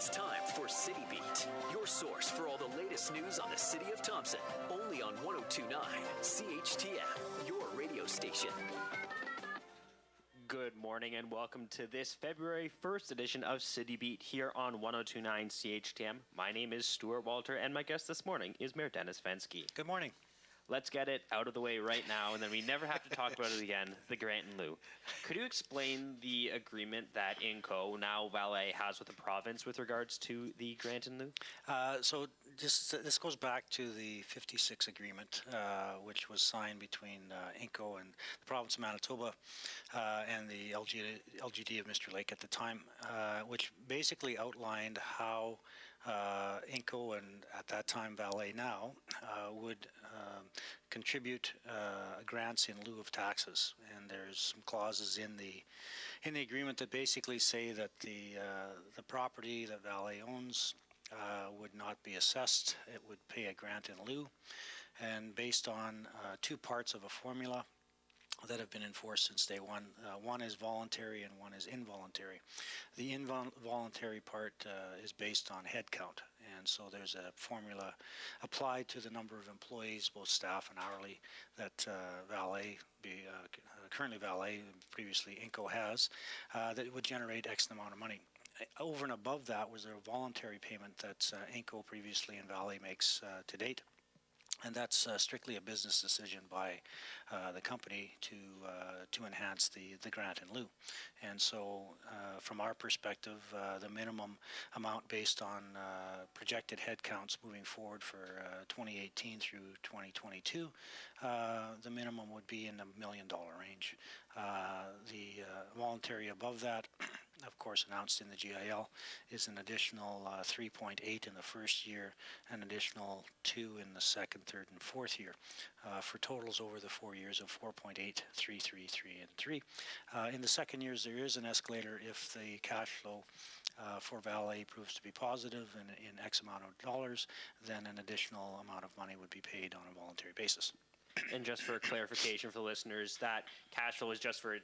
It's time for City Beat, your source for all the latest news on the city of Thompson. Only on 102.9 CHTM, your radio station. Good morning and welcome to this February 1st edition of City Beat here on 102.9 CHTM. My name is Stuart Walter and my guest this morning is Mayor Dennis Fenske. Good morning. Let's get it out of the way right now, and then we never have to talk about it again, the grant in lieu. Could you explain the agreement that INCO, now Valet, has with the province with regards to the grant in lieu? This goes back to the 56 agreement, which was signed between INCO and the province of Manitoba and the LGD of Mr. Lake at the time, which basically outlined how INCO and at that time Valet now would contribute grants in lieu of taxes, and there's some clauses in the agreement that basically say that the property that Valet owns would not be assessed. It would pay a grant in lieu, and based on two parts of a formula that have been enforced since day one. One is voluntary and one is involuntary. The involuntary part is based on head count, and so there's a formula applied to the number of employees, both staff and hourly, that currently Valet, previously INCO has, that it would generate X amount of money. Over and above that was there a voluntary payment that INCO previously and Valet makes to date. And that's strictly a business decision by the company to enhance the grant in lieu. And so from our perspective, the minimum amount based on projected headcounts moving forward for 2018 through 2022, the minimum would be in the $1 million range. The voluntary above that, of course, announced in the GIL, is an additional 3.8 in the first year, an additional 2 in the second, third, and fourth year, for totals over the 4 years of 4.8, 3, 3, 3, and 3. In the second years, there is an escalator if the cash flow for Valet proves to be positive in X amount of dollars, then an additional amount of money would be paid on a voluntary basis. And just for clarification for the listeners, that cash flow is just for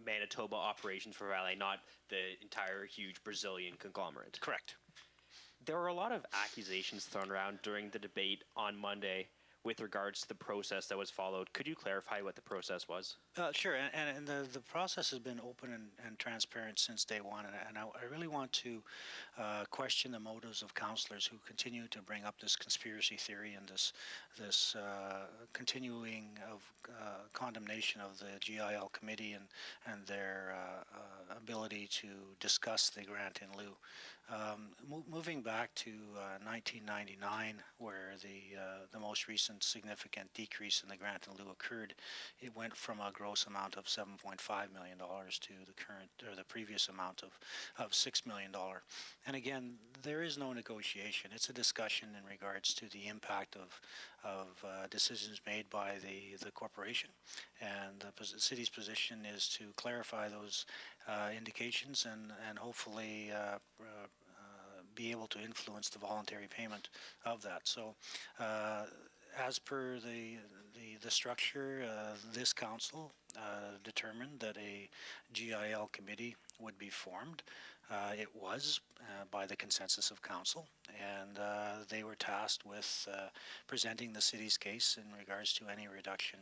Manitoba operations for Valet, not the entire huge Brazilian conglomerate. Correct. There were a lot of accusations thrown around during the debate on Monday with regards to the process that was followed. Could you clarify what the process was? Sure, and the process has been open and transparent since day one, and I really want to question the motives of councillors who continue to bring up this conspiracy theory and this continuing of condemnation of the GIL committee and their ability to discuss the grant in lieu. Moving back to 1999, where the most recent significant decrease in the grant in lieu occurred, it went from a gross amount of $7.5 million to the previous amount of $6 million. And again, there is no negotiation. It's a discussion in regards to the impact of decisions made by the corporation. And the city's position is to clarify those indications and hopefully be able to influence the voluntary payment of that. So as per the structure, this council determined that a GIL committee would be formed. It was by the consensus of council, and they were tasked with presenting the city's case in regards to any reduction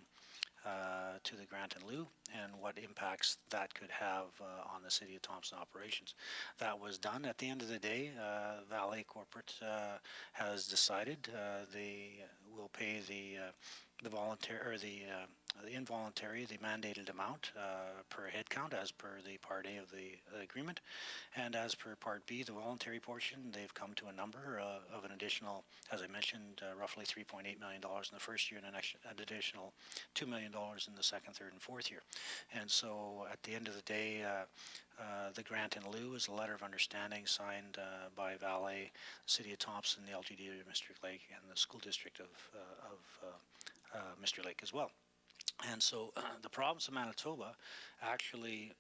to the grant in lieu and what impacts that could have on the City of Thompson operations. That was done. At the end of the day, Valet Corporate has decided they will pay the voluntary or the involuntary, the mandated amount per head count as per the Part A of the agreement, and as per Part B, the voluntary portion, they've come to a number of an additional, as I mentioned, roughly $3.8 million in the first year and an additional $2 million in the second, third, and fourth year. And so at the end of the day, the grant in lieu is a letter of understanding signed by Valet, the City of Thompson, the LGD of Mr. Lake, and the School District of Mr. Lake as well. And so the province of Manitoba actually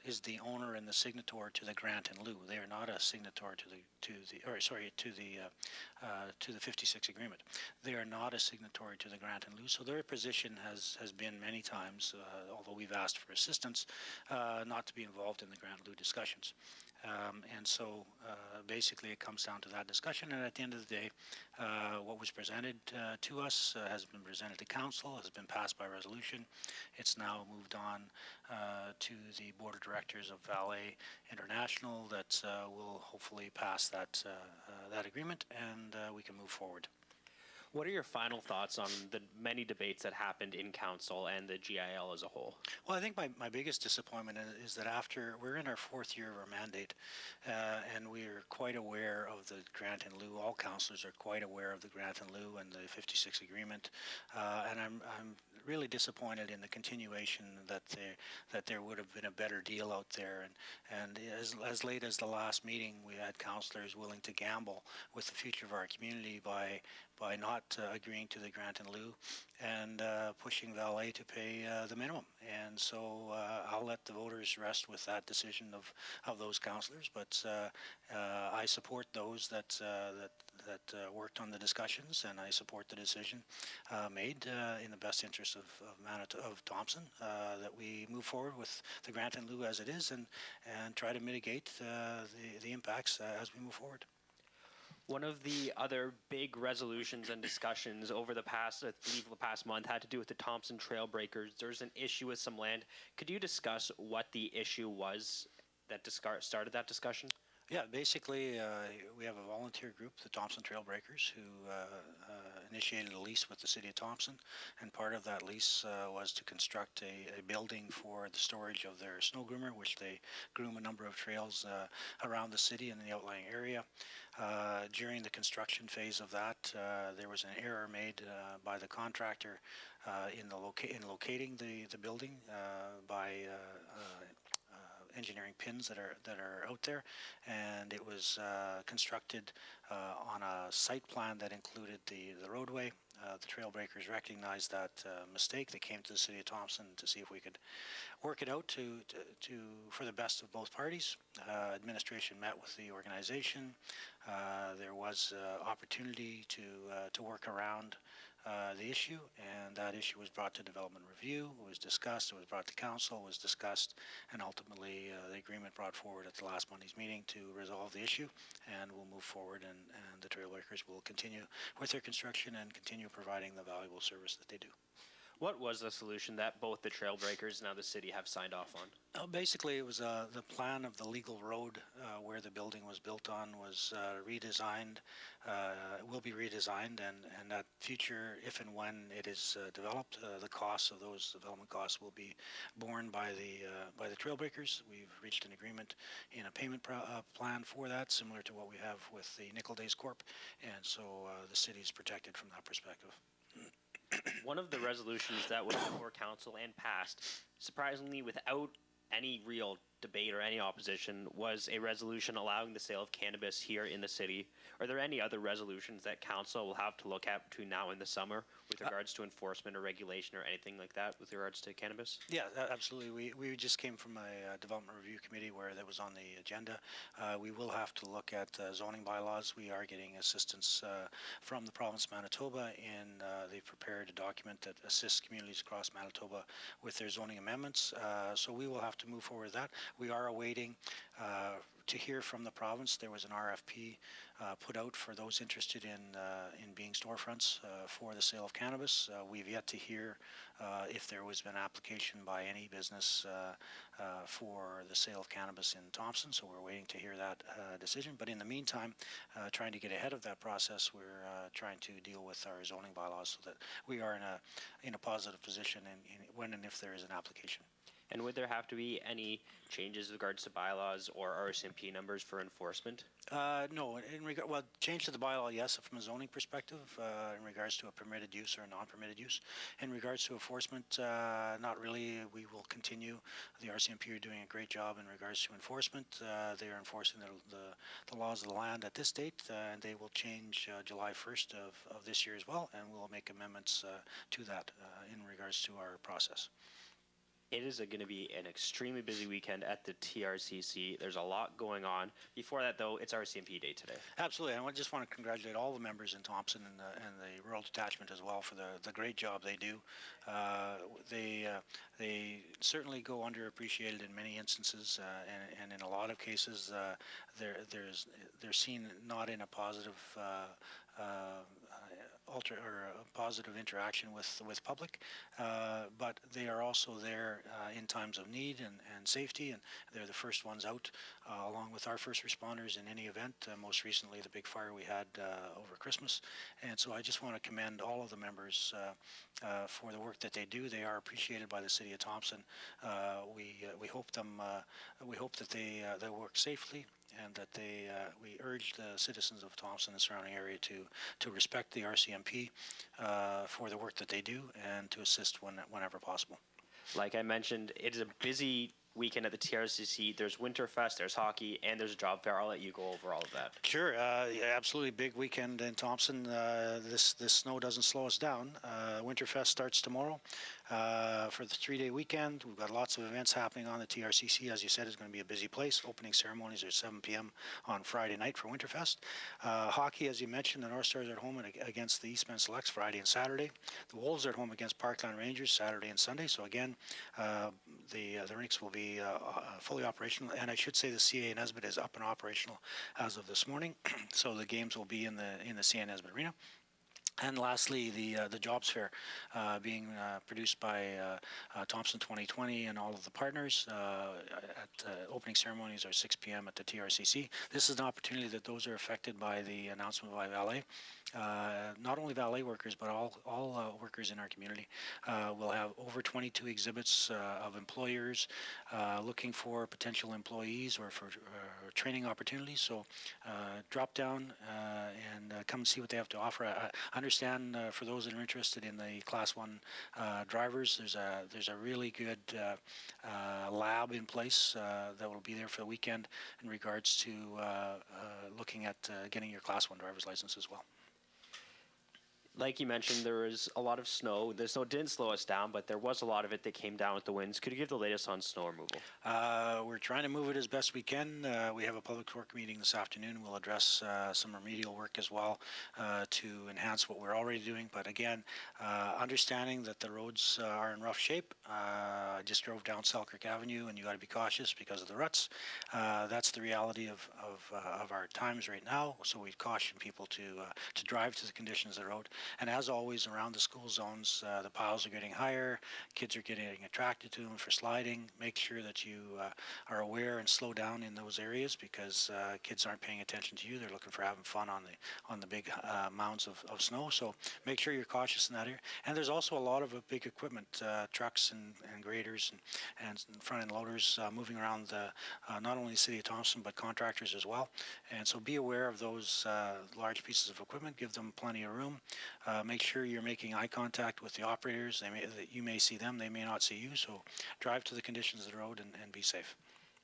is the owner and the signatory to the grant in lieu. They are not a signatory to the 56 agreement. They are not a signatory to the grant in lieu. So their position has been many times, although we've asked for assistance, not to be involved in the grant in lieu discussions. And so basically it comes down to that discussion, and at the end of the day, what was presented to us has been presented to council, has been passed by resolution. It's now moved on to the board of directors of Valet International that will hopefully pass that agreement, and we can move forward. What are your final thoughts on the many debates that happened in council and the GIL as a whole? Well, I think my biggest disappointment is that after we're in our fourth year of our mandate, and we're quite aware of the grant in lieu. All councillors are quite aware of the grant in lieu and the 56 agreement, and I'm really disappointed in the continuation that there would have been a better deal out there. And as late as the last meeting, we had councillors willing to gamble with the future of our community by not agreeing to the grant in lieu and pushing Valet to pay the minimum. And so I'll let the voters rest with that decision of those councillors. But I support those that worked on the discussions, and I support the decision made in the best interest of Thompson, that we move forward with the grant in lieu as it is, and try to mitigate the impacts as we move forward. One of the other big resolutions and discussions over the past, I believe the past month, had to do with the Thompson Trail Breakers. There's an issue with some land. Could you discuss what the issue was that started that discussion? Yeah, basically, we have a volunteer group, the Thompson Trail Breakers, who initiated a lease with the City of Thompson, and part of that lease was to construct a building for the storage of their snow groomer, which they groom a number of trails around the city and the outlying area. During the construction phase of that, there was an error made by the contractor in locating the building by engineering pins that are out there, and it was constructed on a site plan that included the roadway. The trail breakers recognized that mistake. They came to the City of Thompson to see if we could work it out for the best of both parties. Administration met with the organization. There was opportunity to work around the issue, and that issue was brought to development review. It was discussed. It was brought to council. It was discussed, and ultimately the agreement brought forward at the last Monday's meeting to resolve the issue, and we'll move forward, and the Trailbreakers will continue with their construction and continue providing the valuable service that they do. What was the solution that both the Trailbreakers and now the city have signed off on? Basically, it was the plan of the legal road where the building was built on was redesigned, will be redesigned, and that future, if and when it is developed, the costs of those development costs will be borne by the Trailbreakers. We've reached an agreement in a payment plan for that, similar to what we have with the Nickel Days Corp, and so the city is protected from that perspective. One of the resolutions that was before council and passed, surprisingly without any real debate or any opposition, was a resolution allowing the sale of cannabis here in the city. Are there any other resolutions that council will have to look at between now and the summer with regards to enforcement or regulation or anything like that with regards to cannabis? Yeah, absolutely. We just came from a development review committee where that was on the agenda. We will have to look at zoning bylaws. We are getting assistance from the province of Manitoba, and they've prepared a document that assists communities across Manitoba with their zoning amendments. So we will have to move forward with that. We are awaiting to hear from the province. There was an RFP put out for those interested in being storefronts for the sale of cannabis. We've yet to hear if there was been application by any business for the sale of cannabis in Thompson, so we're waiting to hear that decision. But in the meantime, trying to get ahead of that process, we're trying to deal with our zoning bylaws so that we are in a positive position when and if there is an application. And would there have to be any changes with regards to bylaws or RCMP numbers for enforcement? No. Change to the bylaw, yes, from a zoning perspective, in regards to a permitted use or a non-permitted use. In regards to enforcement, not really. We will continue. The RCMP are doing a great job in regards to enforcement. They are enforcing the laws of the land at this date, and they will change July 1st of this year as well, and we'll make amendments to that in regards to our process. It is going to be an extremely busy weekend at the TRCC. There's a lot going on. Before that, though, it's RCMP Day today. Absolutely. I just want to congratulate all the members in Thompson and the Rural Detachment as well for the great job they do. They certainly go underappreciated in many instances, and in a lot of cases, they're seen not in a positive a positive interaction with public, but they are also there in times of need and safety, and they're the first ones out, along with our first responders in any event. Most recently, the big fire we had over Christmas, and so I just want to commend all of the members for the work that they do. They are appreciated by the City of Thompson. We hope that they work safely, and that we urge the citizens of Thompson and the surrounding area to respect the RCMP for the work that they do and to assist whenever possible. Like I mentioned, it is a busy weekend at the TRCC. There's Winterfest, there's hockey, and there's a job fair. I'll let you go over all of that. Sure, yeah, absolutely big weekend in Thompson. This snow doesn't slow us down. Winterfest starts tomorrow for the 3-day weekend. We've got lots of events happening on the TRCC. As you said, it's going to be a busy place. Opening ceremonies are at 7 p.m. on Friday night for Winterfest. Hockey, as you mentioned, the North Stars are at home against the Eastman Selects Friday and Saturday. The Wolves are at home against Parkland Rangers Saturday and Sunday. So again, the rinks will be fully operational, and I should say the CA Nesbitt is up and operational as of this morning. So the games will be in the CA Nesbitt Arena. And lastly, the jobs fair being produced by Thompson 2020 and all of the partners. Opening ceremonies are 6 p.m. at the TRCC. This is an opportunity that those are affected by the announcement by Valet. Not only valet workers, but all workers in our community will have over 22 exhibits of employers looking for potential employees or for training opportunities. So drop down and come and see what they have to offer. I understand for those that are interested in the Class 1 drivers, there's a really good lab in place that will be there for the weekend in regards to looking at getting your Class 1 driver's license as well. Like you mentioned, there was a lot of snow. The snow didn't slow us down, but there was a lot of it that came down with the winds. Could you give the latest on snow removal? We're trying to move it as best we can. We have a public work meeting this afternoon. We'll address some remedial work as well to enhance what we're already doing. But again, understanding that the roads are in rough shape. I just drove down Selkirk Avenue, and you got to be cautious because of the ruts. That's the reality of our times right now. So we caution people to drive to the conditions of the road. And as always, around the school zones, the piles are getting higher. Kids are getting attracted to them for sliding. Make sure that you are aware and slow down in those areas, because kids aren't paying attention to you. They're looking for having fun on the big mounds of snow. So make sure you're cautious in that area. And there's also a lot of big equipment, trucks and graders and front-end loaders moving around not only the City of Thompson, but contractors as well. And so be aware of those large pieces of equipment. Give them plenty of room. Make sure you're making eye contact with the operators. You may see them, they may not see you. So drive to the conditions of the road and be safe.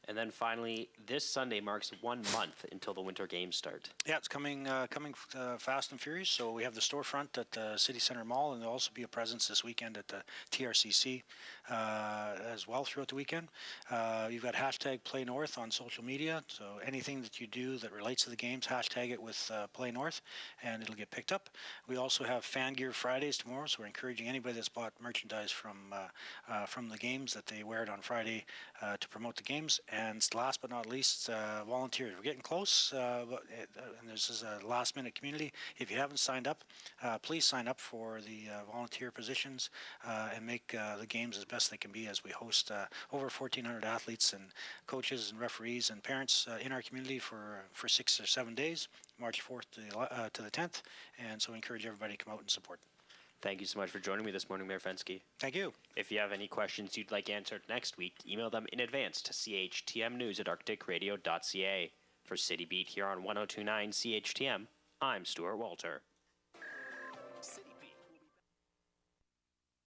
And then finally, this Sunday marks 1 month until the winter games start. Yeah, it's coming fast and furious. So we have the storefront at the City Centre Mall, and there'll also be a presence this weekend at the TRCC as well throughout the weekend. You've got hashtag Play North on social media. So anything that you do that relates to the games, hashtag it with Play North, and it'll get picked up. We also have Fan Gear Fridays tomorrow, so we're encouraging anybody that's bought merchandise from the games that they wear it on Friday to promote the games. And last but not least, volunteers. We're getting close, and this is a last-minute community. If you haven't signed up, please sign up for the volunteer positions and make the games as best they can be, as we host over 1,400 athletes and coaches and referees and parents in our community for 6 or 7 days, March 4th to the 10th. And so we encourage everybody to come out and support. Thank you so much for joining me this morning, Mayor Fenske. Thank you. If you have any questions you'd like answered next week, email them in advance to CHTMnews@arcticradio.ca. For City Beat here on 102.9 CHTM, I'm Stuart Walter.